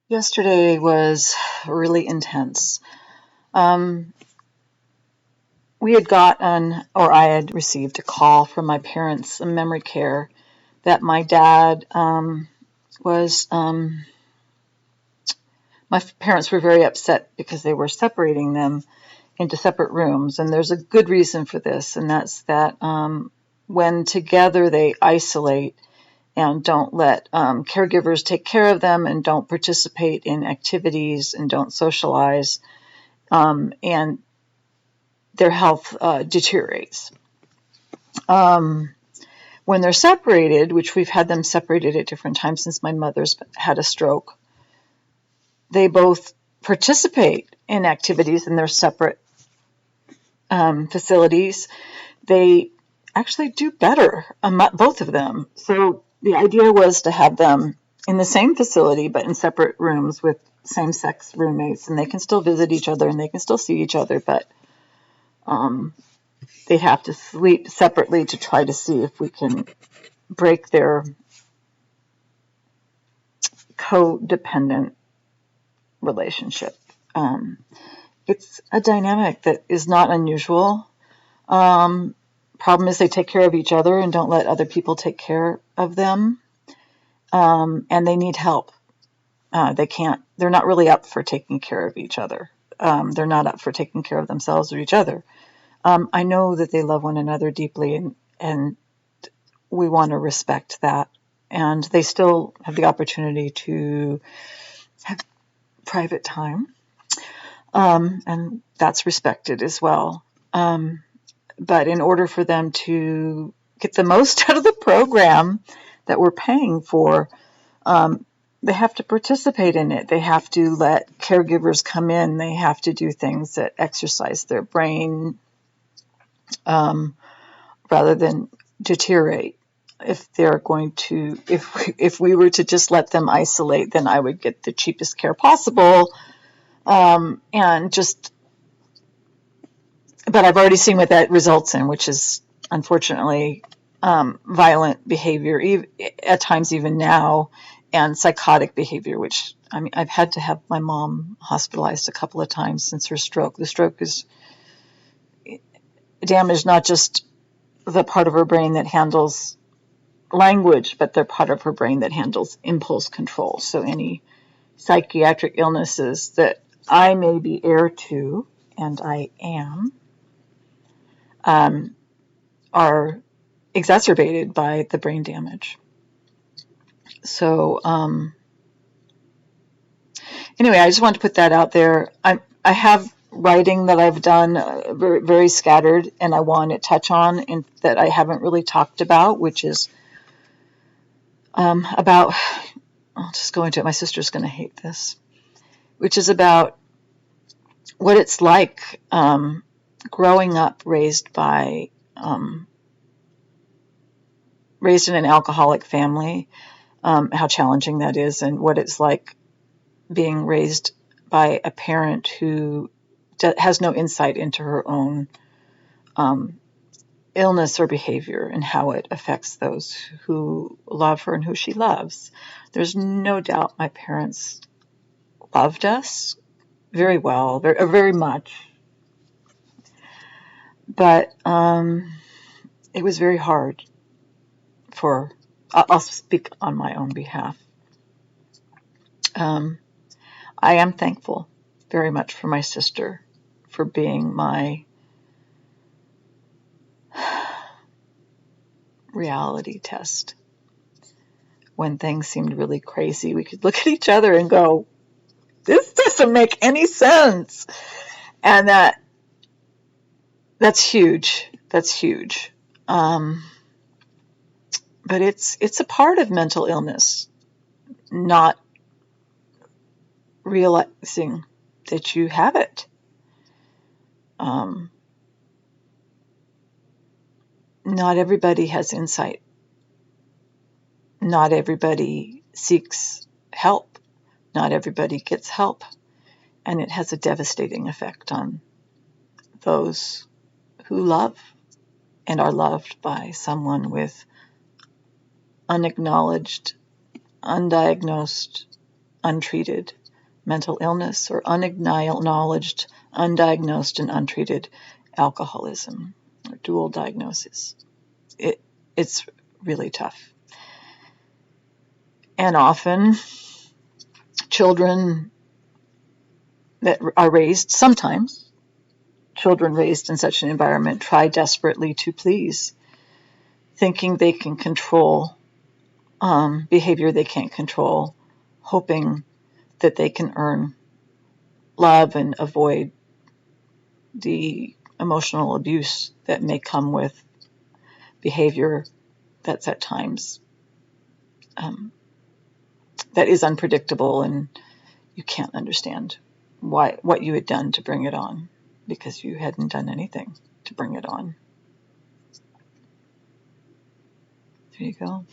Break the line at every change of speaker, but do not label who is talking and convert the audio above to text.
Yesterday was really intense. Um, we had gotten, or I had received a call from my parents in memory care that my dad was, my parents were very upset because they were separating them into separate rooms. And there's a good reason for this, and that's that when together they isolate and don't let caregivers take care of them and don't participate in activities and don't socialize. And their health deteriorates. Um, when they're separated, which we've had them separated at different times since my mother's had a stroke, they both participate in activities in their separate facilities. They actually do better, both of them. So the idea was to have them in the same facility but in separate rooms with same-sex roommates, and they can still visit each other and they can still see each other, but they have to sleep separately to try to see if we can break their codependent relationship. It's a dynamic that is not unusual. Problem is they take care of each other and don't let other people take care of them. And they need help. They're not really up for taking care of each other. They're not up for taking care of themselves or each other. I know that they love one another deeply, and we want to respect that. And they still have the opportunity to have private time, and that's respected as well. But in order for them to get the most out of the program that we're paying for, they have to participate in it. They have to let caregivers come in. They have to do things that exercise their brain rather than deteriorate. If they're going to, if we were to just let them isolate, then I would get the cheapest care possible, and just. But I've already seen what that results in, which is unfortunately violent behavior, at times even now, and psychotic behavior. Which I mean, I've had to have my mom hospitalized a couple of times since her stroke. The stroke is damaged not just the part of her brain that handles language, but the part of her brain that handles impulse control. So any psychiatric illnesses that I may be heir to, and I am, are exacerbated by the brain damage. So anyway, I just wanted to put that out there. I have writing that I've done, very, very scattered, and I want to touch on that I haven't really talked about, which is about, I'll just go into it. My sister's going to hate this, which is about what it's like growing up raised in an alcoholic family, how challenging that is, and what it's like being raised by a parent who has no insight into her own illness or behavior and how it affects those who love her and who she loves. There's no doubt my parents loved us very well, very much, but it was very hard for, I'll speak on my own behalf. I am thankful very much for my sister for being my reality test. When things seemed really crazy, we could look at each other and go, this doesn't make any sense. And that's huge. That's huge. But it's a part of mental illness, not realizing that you have it. Not everybody has insight. Not everybody seeks help. Not everybody gets help. And it has a devastating effect on those who love and are loved by someone with unacknowledged, undiagnosed untreated mental illness or unacknowledged, undiagnosed, and untreated alcoholism or dual diagnosis. It's really tough. And often children that are raised, sometimes children raised in such an environment try desperately to please, thinking they can control behavior they can't control, hoping that they can earn love and avoid the emotional abuse that may come with behavior that's at times that is unpredictable, and you can't understand what you had done to bring it on, because you hadn't done anything to bring it on. There you go.